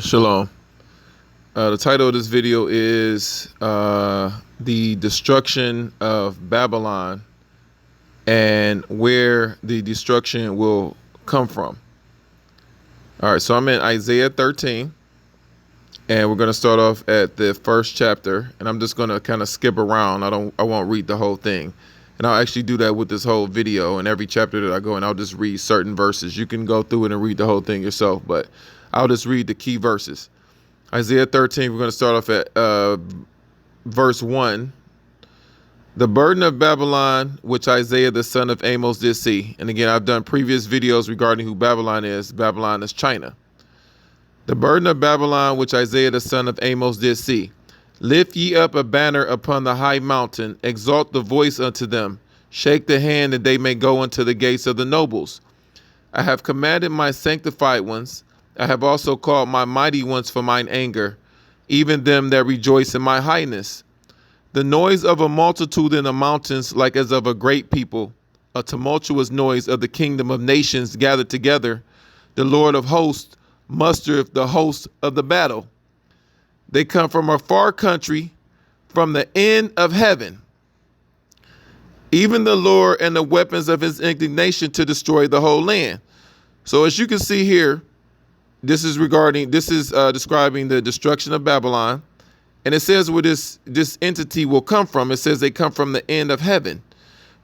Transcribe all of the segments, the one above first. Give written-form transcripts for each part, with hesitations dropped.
Shalom. The title of this video is The Destruction of Babylon and Where the Destruction Will Come From. All right, so I'm in Isaiah 13, and we're going to start off at the first chapter, and I'm just going to kind of skip around. I won't read the whole thing. And I'll actually do that with this whole video, and every chapter that I go in, I'll just read certain verses. You can go through it and read the whole thing yourself, but I'll just read the key verses. Isaiah 13, we're going to start off at verse 1. The burden of Babylon, which Isaiah the son of Amos did see. And again, I've done previous videos regarding who Babylon is. Babylon is China. The burden of Babylon, which Isaiah the son of Amos did see. Lift ye up a banner upon the high mountain, exalt the voice unto them, shake the hand that they may go unto the gates of the nobles. I have commanded my sanctified ones, I have also called my mighty ones for mine anger, even them that rejoice in my highness. The noise of a multitude in the mountains like as of a great people, a tumultuous noise of the kingdom of nations gathered together. The Lord of hosts mustereth the host of the battle. They come from a far country, from the end of heaven. Even the Lord and the weapons of his indignation to destroy the whole land. So as you can see here, this is describing the destruction of Babylon. And it says where this entity will come from. It says they come from the end of heaven,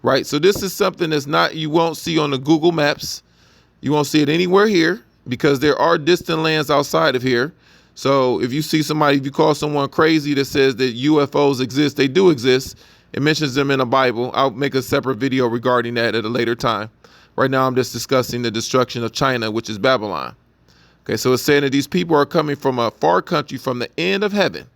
right? So this is something you won't see on the Google Maps. You won't see it anywhere here because there are distant lands outside of here. So if you call someone crazy that says that UFOs exist, they do exist. It mentions them in the Bible. I'll make a separate video regarding that at a later time. Right now, I'm just discussing the destruction of China, which is Babylon. Okay, so it's saying that these people are coming from a far country from the end of heaven.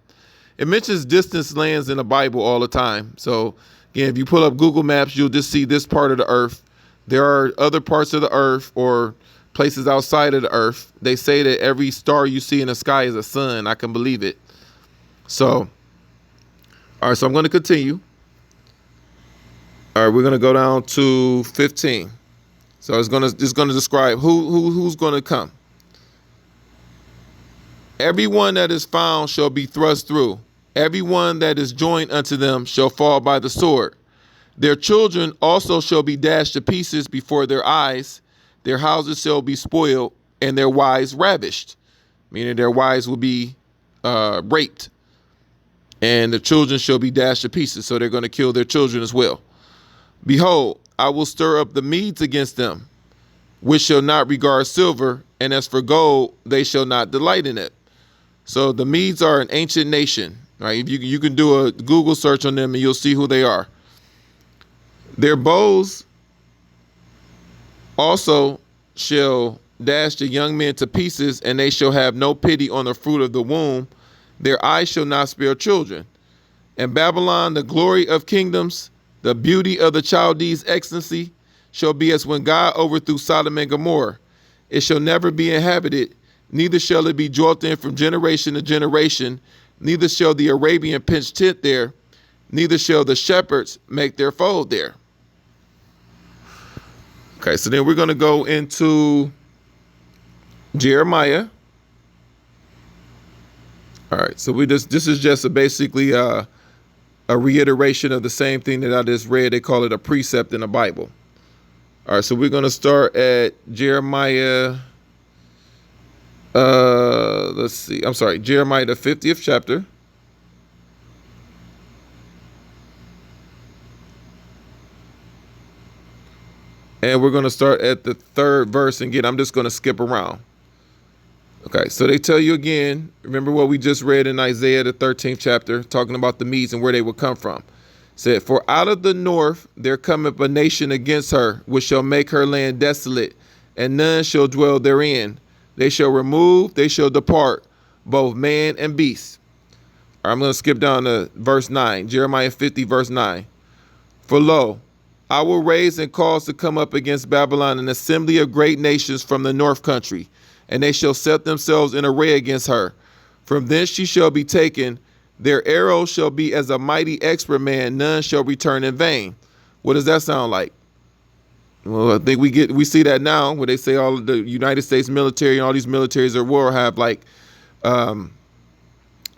It mentions distant lands in the Bible all the time. So again, if you pull up Google Maps, you'll just see this part of the earth. There are other parts of the earth or places outside of the earth. They say that every star you see in the sky is a sun. I can believe it. So, all right, so I'm going to continue. All right, we're going to go down to 15. So it's going to describe who's going to come. Everyone that is found shall be thrust through. Everyone that is joined unto them shall fall by the sword. Their children also shall be dashed to pieces before their eyes. Their houses shall be spoiled, and their wives ravished. Meaning their wives will be raped. And the children shall be dashed to pieces. So they're going to kill their children as well. Behold, I will stir up the Medes against them, which shall not regard silver, and as for gold, they shall not delight in it. So the Medes are an ancient nation, right? If you can do a Google search on them and you'll see who they are. Their bows also shall dash the young men to pieces, and they shall have no pity on the fruit of the womb. Their eyes shall not spare children. And Babylon, the glory of kingdoms, the beauty of the Chaldees' excellency, shall be as when God overthrew Sodom and Gomorrah. It shall never be inhabited, neither shall it be dwelt in from generation to generation, neither shall the Arabian pitch tent there, neither shall the shepherds make their fold there. Okay, so then we're going to go into Jeremiah. All right, so this is just basically a reiteration of the same thing that I just read. They call it a precept in the Bible. All right, so we're going to start at Jeremiah. Jeremiah, the 50th chapter. And we're going to start at the 3rd verse. And again, I'm just going to skip around. Okay, so they tell you again, remember what we just read in Isaiah, the 13th chapter, talking about the Medes and where they would come from. Said, for out of the north there cometh a nation against her, which shall make her land desolate, and none shall dwell therein. They shall remove, they shall depart, both man and beast. All right, I'm going to skip down to verse 9, Jeremiah 50, verse 9. For lo, I will raise and cause to come up against Babylon an assembly of great nations from the north country, and they shall set themselves in array against her. From thence she shall be taken. Their arrows shall be as a mighty expert man, none shall return in vain. What does that sound like? Well, I think we see that now where they say all of the United States military and all these militaries at war have like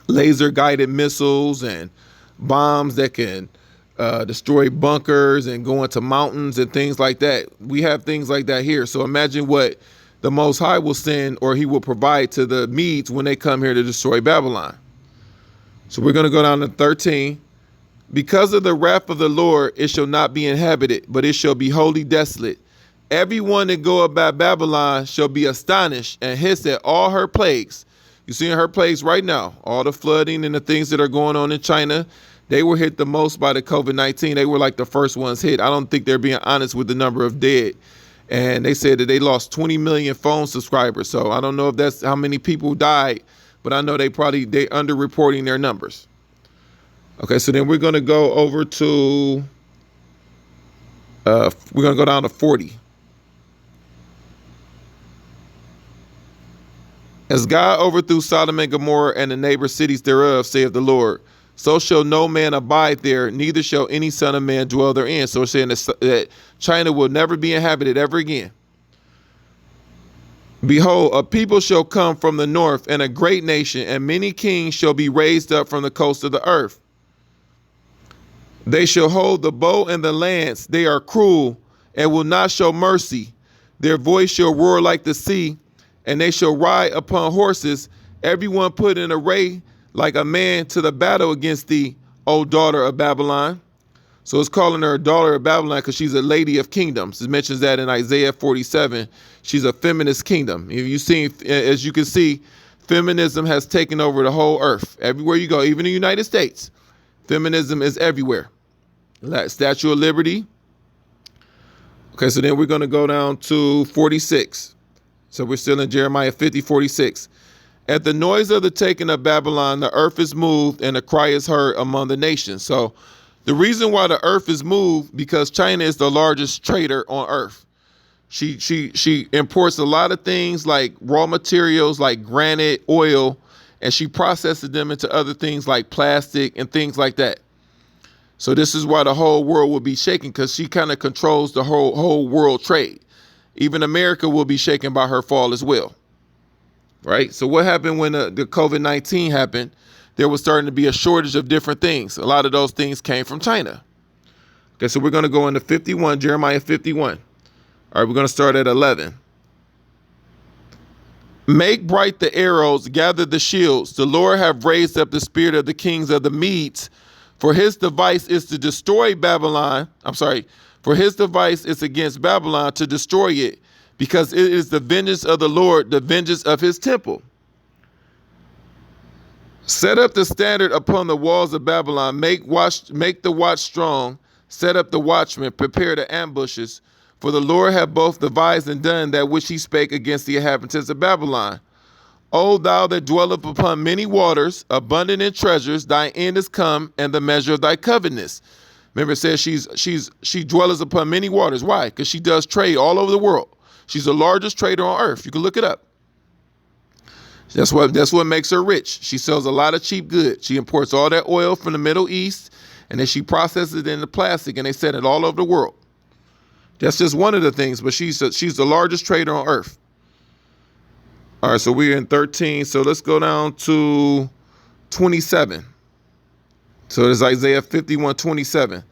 laser guided missiles and bombs that can destroy bunkers and go into mountains and things like that. We have things like that here. So imagine what the Most High will send, or he will provide to the Medes when they come here to destroy Babylon. So we're going to go down to 13. Because of the wrath of the Lord, it shall not be inhabited, but it shall be wholly desolate. Everyone that go about Babylon shall be astonished and hiss at all her plagues. You see her plagues right now, all the flooding and the things that are going on in China. They were hit the most by the COVID-19. They were like the first ones hit. I don't think they're being honest with the number of dead. And they said that they lost 20 million phone subscribers. So I don't know if that's how many people died, but I know they underreporting their numbers. Okay, so then we're going to go over to, we're going to go down to 40. As God overthrew Sodom and Gomorrah and the neighbor cities thereof, saith the Lord, so shall no man abide there, neither shall any son of man dwell therein. So it's saying that China will never be inhabited ever again. Behold, a people shall come from the north, and a great nation, and many kings shall be raised up from the coast of the earth. They shall hold the bow and the lance. They are cruel and will not show mercy. Their voice shall roar like the sea, and they shall ride upon horses, everyone put in array like a man to the battle against thee, O daughter of Babylon. So it's calling her a daughter of Babylon because she's a lady of kingdoms. It mentions that in Isaiah 47. She's a feminist kingdom. If you see, as you can see, feminism has taken over the whole earth. Everywhere you go, even in the United States, feminism is everywhere. Statue of Liberty. Okay, so then we're going to go down to 46. So we're still in Jeremiah 50:46. At the noise of the taking of Babylon, the earth is moved and a cry is heard among the nations. So the reason why the earth is moved, because China is the largest trader on earth. She imports a lot of things like raw materials like granite, oil, and she processes them into other things like plastic and things like that. So this is why the whole world will be shaking, because she kind of controls the whole world trade. Even America will be shaken by her fall as well. Right? So what happened when the COVID-19 happened? There was starting to be a shortage of different things. A lot of those things came from China. Okay, so we're going to go into 51, Jeremiah 51. All right, we're going to start at 11. Make bright the arrows, gather the shields. The Lord have raised up the spirit of the kings of the Medes, for his device is to destroy Babylon. For his device is against Babylon to destroy it, because it is the vengeance of the Lord, the vengeance of his temple. Set up the standard upon the walls of Babylon. Make the watch strong. Set up the watchmen. Prepare the ambushes. For the Lord hath both devised and done that which he spake against the inhabitants of Babylon. O thou that dwelleth upon many waters, abundant in treasures, thy end is come, and the measure of thy covetousness. Remember, it says she dwelleth upon many waters. Why? Because she does trade all over the world. She's the largest trader on earth. You can look it up. That's what makes her rich. She sells a lot of cheap goods. She imports all that oil from the Middle East, and then she processes it into plastic, and they send it all over the world. That's just one of the things, but she's the largest trader on earth. All right, so we're in 13. So let's go down to 27. So there's Isaiah 51:27.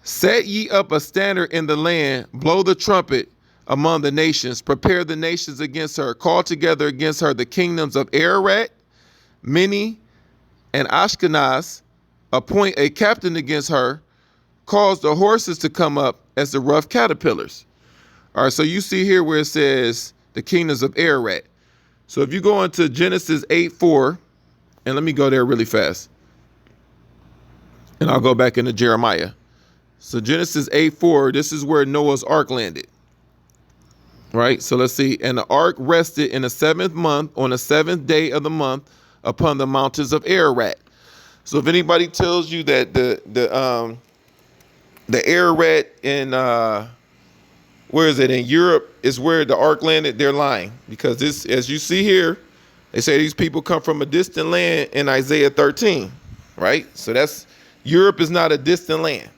Set ye up a standard in the land, blow the trumpet among the nations, prepare the nations against her, call together against her the kingdoms of Ararat, Mini, and Ashkenaz, appoint a captain against her, cause the horses to come up as the rough caterpillars. All right, so you see here where it says the kingdoms of Ararat. So if you go into Genesis 8:4, and let me go there really fast, and I'll go back into Jeremiah. So Genesis 8:4, this is where Noah's ark landed. Right, so let's see. And the ark rested in the 7th month, on the 7th day of the month, upon the mountains of Ararat. So if anybody tells you that the Ararat in where is it, in Europe is where the ark landed, they're lying, because this, as you see here, they say these people come from a distant land in Isaiah 13. Right, so that's, Europe is not a distant land.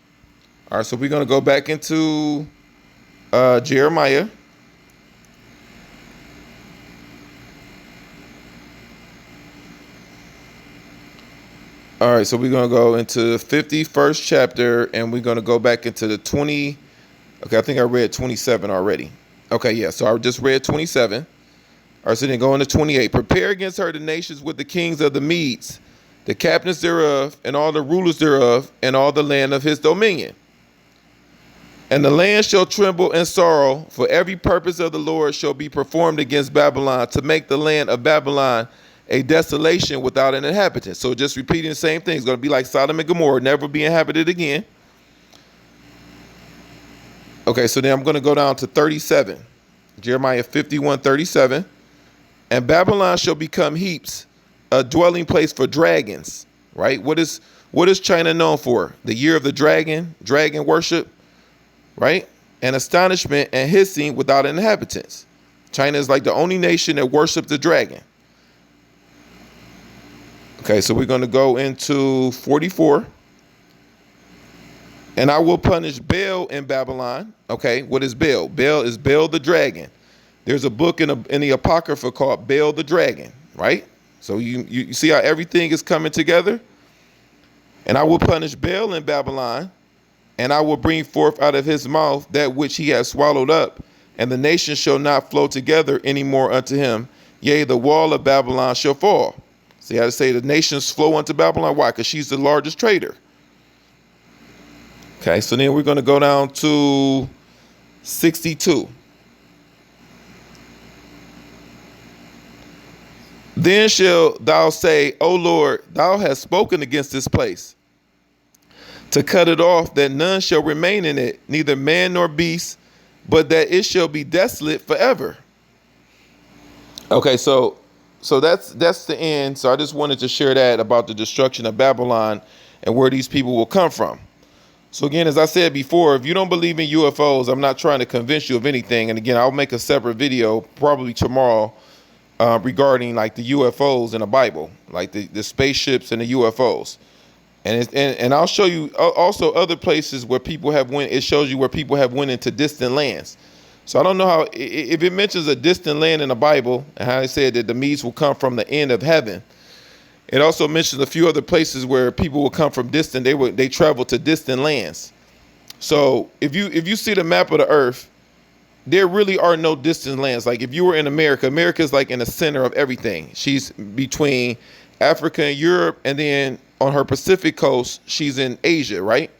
All right, so we're going to go back into Jeremiah. All right, so we're going to go into the 51st chapter, and we're going to go back into the 20. Okay, I think I read 27 already. Okay, yeah, so I just read 27. All right, so then go into 28. Prepare against her the nations with the kings of the Medes, the captains thereof, and all the rulers thereof, and all the land of his dominion. And the land shall tremble and sorrow, for every purpose of the Lord shall be performed against Babylon, to make the land of Babylon a desolation without an inhabitant. So just repeating the same thing. It's going to be like Sodom and Gomorrah, never be inhabited again. Okay, so then I'm going to go down to 37. Jeremiah 51:37. And Babylon shall become heaps, a dwelling place for dragons. Right? What is China known for? The year of the dragon worship. Right? And astonishment and hissing without inhabitants. China is like the only nation that worships the dragon. Okay, so we're going to go into 44. And I will punish Baal in Babylon. Okay, what is Baal? Baal is Baal the dragon. There's a book in the Apocrypha called Baal the Dragon, right? So you see how everything is coming together? And I will punish Baal in Babylon, and I will bring forth out of his mouth that which he has swallowed up, and the nations shall not flow together any more unto him. Yea, the wall of Babylon shall fall. See how to say the nations flow unto Babylon? Why? Because she's the largest trader. Okay, so then we're going to go down to 62. Then shall thou say, O Lord, thou hast spoken against this place, to cut it off, that none shall remain in it, neither man nor beast, but that it shall be desolate forever. Okay, so that's the end. So I just wanted to share that about the destruction of Babylon and where these people will come from. So again, as I said before, if you don't believe in UFOs, I'm not trying to convince you of anything. And again, I'll make a separate video probably tomorrow regarding like the UFOs in the Bible, like the spaceships and the UFOs. And I'll show you also other places where people have went. It shows you where people have went into distant lands. So I don't know how, if it mentions a distant land in the Bible and how it said that the Medes will come from the end of heaven. It also mentions a few other places where people will come from distant. They travel to distant lands. So if you see the map of the earth, there really are no distant lands. Like if you were in America, America is like in the center of everything. She's between Africa and Europe, and then on her Pacific coast, she's in Asia, right?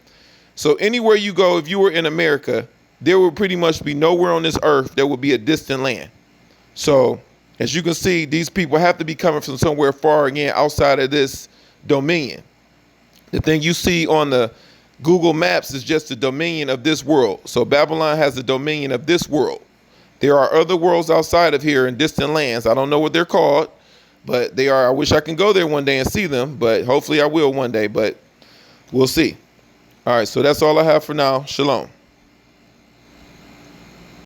So anywhere you go, if you were in America, there would pretty much be nowhere on this earth that would be a distant land. So as you can see, these people have to be coming from somewhere far again outside of this dominion. The thing you see on the Google Maps is just the dominion of this world. So Babylon has the dominion of this world. There are other worlds outside of here in distant lands. I don't know what they're called, but they are. I wish I can go there one day and see them, but hopefully I will one day, but we'll see. All right, so that's all I have for now. Shalom.